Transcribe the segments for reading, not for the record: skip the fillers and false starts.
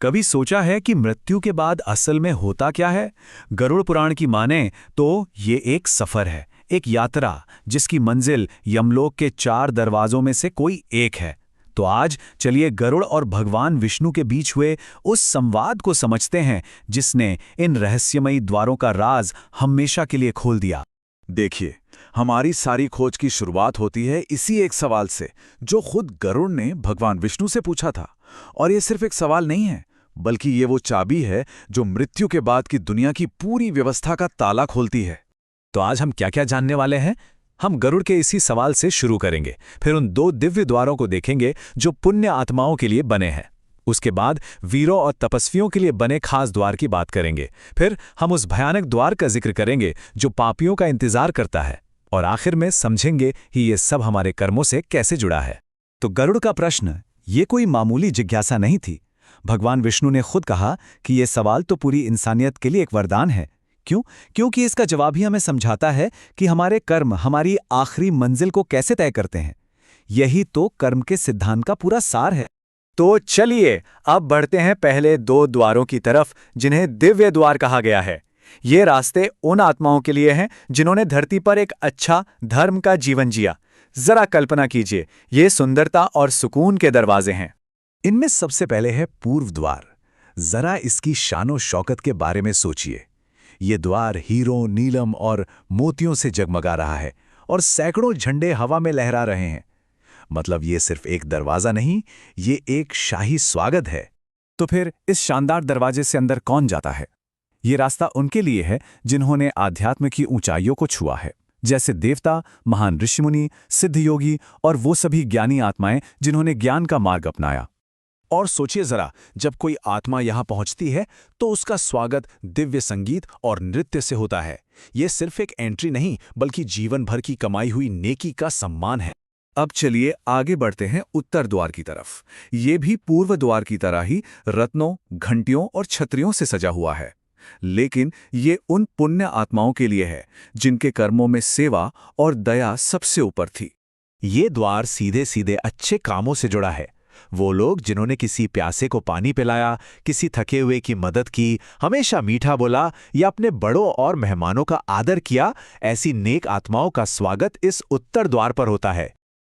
कभी सोचा है कि मृत्यु के बाद असल में होता क्या है? गरुड़ पुराण की माने तो ये एक सफर है, एक यात्रा जिसकी मंजिल यमलोक के 4 दरवाजों में से कोई एक है। तो आज चलिए गरुड़ और भगवान विष्णु के बीच हुए उस संवाद को समझते हैं जिसने इन रहस्यमयी द्वारों का राज हमेशा के लिए खोल दिया। देखिए, हमारी सारी खोज की शुरुआत होती है इसी एक सवाल से, जो खुद गरुड़ ने भगवान विष्णु से पूछा था। और ये सिर्फ एक सवाल नहीं है, बल्कि ये वो चाबी है जो मृत्यु के बाद की दुनिया की पूरी व्यवस्था का ताला खोलती है। तो आज हम क्या क्या जानने वाले हैं? हम गरुड़ के इसी सवाल से शुरू करेंगे, फिर उन 2 दिव्य द्वारों को देखेंगे जो पुण्य आत्माओं के लिए बने हैं। उसके बाद वीरों और तपस्वियों के लिए बने खास द्वार की बात करेंगे। फिर हम उस भयानक द्वार का जिक्र करेंगे जो पापियों का इंतजार करता है। और आखिर में समझेंगे कि ये सब हमारे कर्मों से कैसे जुड़ा है। तो गरुड़ का प्रश्न ये कोई मामूली जिज्ञासा नहीं थी। भगवान विष्णु ने खुद कहा कि ये सवाल तो पूरी इंसानियत के लिए एक वरदान है। क्यों? क्योंकि इसका जवाब ही हमें समझाता है कि हमारे कर्म हमारी आखिरी मंजिल को कैसे तय करते हैं। यही तो कर्म के सिद्धांत का पूरा सार है। तो चलिए अब बढ़ते हैं पहले 2 द्वारों की तरफ, जिन्हें दिव्य द्वार कहा गया है। ये रास्ते उन आत्माओं के लिए हैं जिन्होंने धरती पर एक अच्छा धर्म का जीवन जिया। जरा कल्पना कीजिए, ये सुंदरता और सुकून के दरवाजे हैं। इनमें सबसे पहले है पूर्व द्वार। जरा इसकी शानो शौकत के बारे में सोचिए। ये द्वार हीरों, नीलम और मोतियों से जगमगा रहा है और सैकड़ों झंडे हवा में लहरा रहे हैं। मतलब ये सिर्फ एक दरवाजा नहीं, ये एक शाही स्वागत है। तो फिर इस शानदार दरवाजे से अंदर कौन जाता है? ये रास्ता उनके लिए है जिन्होंने आध्यात्म की ऊंचाइयों को छुआ है, जैसे देवता, महान ऋषिमुनि, सिद्धयोगी और वो सभी ज्ञानी आत्माएं जिन्होंने ज्ञान का मार्ग अपनाया। और सोचिए जरा, जब कोई आत्मा यहां पहुंचती है तो उसका स्वागत दिव्य संगीत और नृत्य से होता है। ये सिर्फ एक एंट्री नहीं, बल्कि जीवन भर की कमाई हुई नेकी का सम्मान है। अब चलिए आगे बढ़ते हैं उत्तर द्वार की तरफ। ये भी पूर्व द्वार की तरह ही रत्नों, घंटियों और छतरियों से सजा हुआ है। लेकिन ये उन पुण्य आत्माओं के लिए है जिनके कर्मों में सेवा और दया सबसे ऊपर थी। ये द्वार सीधे सीधे अच्छे कामों से जुड़ा है। वो लोग जिन्होंने किसी प्यासे को पानी पिलाया, किसी थके हुए की मदद की, हमेशा मीठा बोला या अपने बड़ों और मेहमानों का आदर किया, ऐसी नेक आत्माओं का स्वागत इस उत्तर द्वार पर होता है।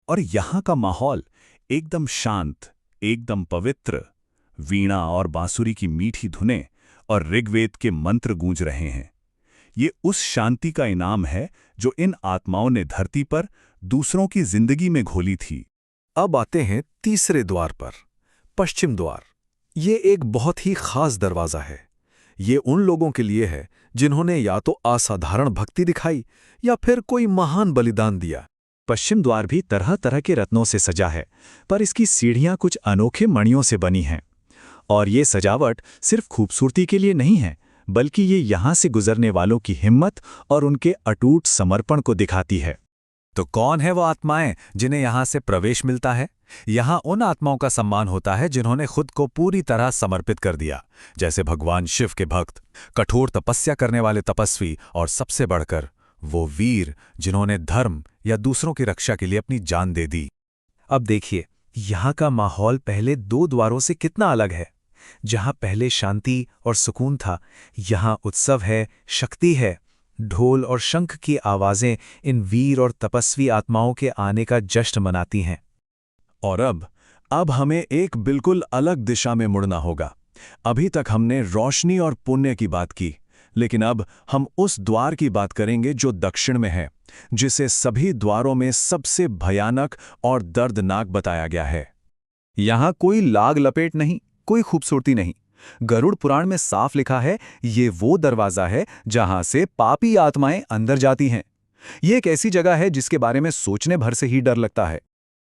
और यहाँ का माहौल एकदम शांत, एकदम पवित्र। वीणा और बांसुरी की मीठी धुनें और ऋग्वेद के मंत्र गूंज रहे हैं। ये उस शांति का इनाम है जो इन आत्माओं ने धरती पर दूसरों की जिंदगी में घोली थी। अब आते हैं तीसरे द्वार पर, पश्चिम द्वार। ये एक बहुत ही खास दरवाजा है। ये उन लोगों के लिए है जिन्होंने या तो असाधारण भक्ति दिखाई या फिर कोई महान बलिदान दिया। पश्चिम द्वार भी तरह तरह के रत्नों से सजा है, पर इसकी सीढ़ियां कुछ अनोखे मणियों से बनी हैं। और ये सजावट सिर्फ खूबसूरती के लिए नहीं है, बल्कि ये यहाँ से गुजरने वालों की हिम्मत और उनके अटूट समर्पण को दिखाती है। तो कौन है वो आत्माएं जिन्हें यहाँ से प्रवेश मिलता है? यहाँ उन आत्माओं का सम्मान होता है जिन्होंने खुद को पूरी तरह समर्पित कर दिया, जैसे भगवान शिव के भक्त, कठोर तपस्या करने वाले तपस्वी और सबसे बढ़कर वो वीर जिन्होंने धर्म या दूसरों की रक्षा के लिए अपनी जान दे दी। अब देखिए, यहाँ का माहौल पहले 2 द्वारों से कितना अलग है। जहाँ पहले शांति और सुकून था, यहाँ उत्सव है, शक्ति है। ढोल और शंख की आवाजें इन वीर और तपस्वी आत्माओं के आने का जश्न मनाती हैं। और अब हमें एक बिल्कुल अलग दिशा में मुड़ना होगा। अभी तक हमने रोशनी और पुण्य की बात की, लेकिन अब हम उस द्वार की बात करेंगे जो दक्षिण में है, जिसे सभी द्वारों में सबसे भयानक और दर्दनाक बताया गया है। यहाँ कोई लाग लपेट नहीं, कोई खूबसूरती नहीं। गरुड़ पुराण में साफ लिखा है, ये वो दरवाजा है जहां से पापी आत्माएं अंदर जाती हैं। ये एक ऐसी जगह है जिसके बारे में सोचने भर से ही डर लगता है।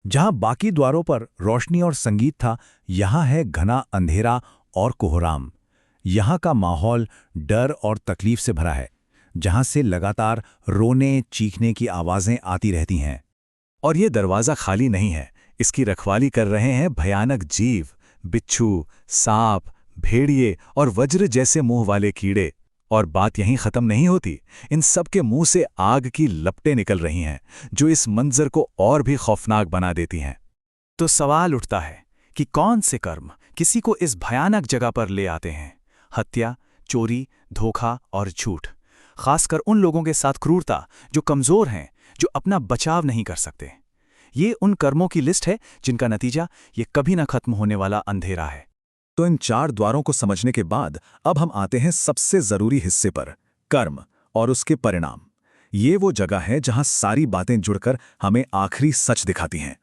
जहां बाकी द्वारों पर रोशनी और संगीत था, यहां है घना अंधेरा और कोहराम। यहां का माहौल डर और तकलीफ से भरा है, जहां से लगातार रोने चीखने की आवाजें आती रहती हैं। और ये दरवाजा खाली नहीं है, इसकी रखवाली कर रहे हैं भयानक जीव, बिच्छू, सांप, भेड़िए और वज्र जैसे मुंह वाले कीड़े। और बात यहीं खत्म नहीं होती, इन सब के मुंह से आग की लपटें निकल रही हैं, जो इस मंजर को और भी खौफनाक बना देती हैं। तो सवाल उठता है कि कौन से कर्म, किसी को इस भयानक जगह पर ले आते हैं। हत्या, चोरी, धोखा और झूठ। खासकर उन लोगों के साथ क्रूरता जो कमजोर हैं, जो अपना बचाव नहीं कर सकते। ये उन कर्मों की लिस्ट है जिनका नतीजा ये कभी न खत्म होने वाला अंधेरा है। तो इन 4 द्वारों को समझने के बाद अब हम आते हैं सबसे जरूरी हिस्से पर, कर्म और उसके परिणाम। ये वो जगह है जहां सारी बातें जुड़कर हमें आखिरी सच दिखाती हैं।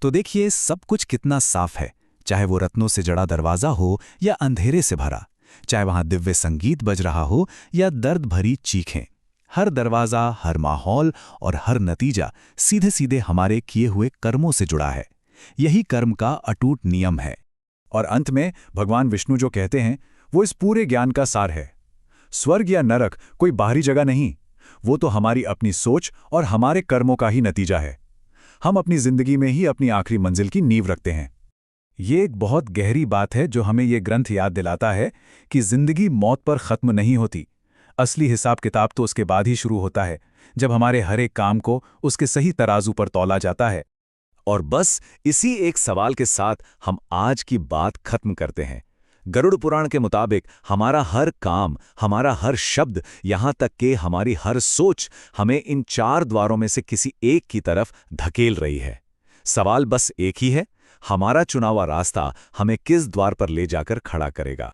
तो देखिए सब कुछ कितना साफ है, चाहे वो रत्नों से जड़ा दरवाजा हो या अंधेरे से भरा, चाहे वहां दिव्य संगीत बज रहा हो या दर्द भरी चीखें। हर दरवाजा, हर माहौल और हर नतीजा सीधे सीधे हमारे किए हुए कर्मों से जुड़ा है। यही कर्म का अटूट नियम है। और अंत में भगवान विष्णु जो कहते हैं वो इस पूरे ज्ञान का सार है। स्वर्ग या नरक कोई बाहरी जगह नहीं, वो तो हमारी अपनी सोच और हमारे कर्मों का ही नतीजा है। हम अपनी जिंदगी में ही अपनी आखिरी मंजिल की नींव रखते हैं। ये एक बहुत गहरी बात है जो हमें ये ग्रंथ याद दिलाता है कि जिंदगी मौत पर खत्म नहीं होती। असली हिसाब किताब तो उसके बाद ही शुरू होता है, जब हमारे हर एक काम को उसके सही तराजू पर तौला जाता है। और बस इसी एक सवाल के साथ हम आज की बात खत्म करते हैं। गरुड़ पुराण के मुताबिक हमारा हर काम, हमारा हर शब्द, यहाँ तक कि हमारी हर सोच हमें इन 4 द्वारों में से किसी एक की तरफ धकेल रही है। सवाल बस एक ही है, हमारा चुना हुआ रास्ता हमें किस द्वार पर ले जाकर खड़ा करेगा।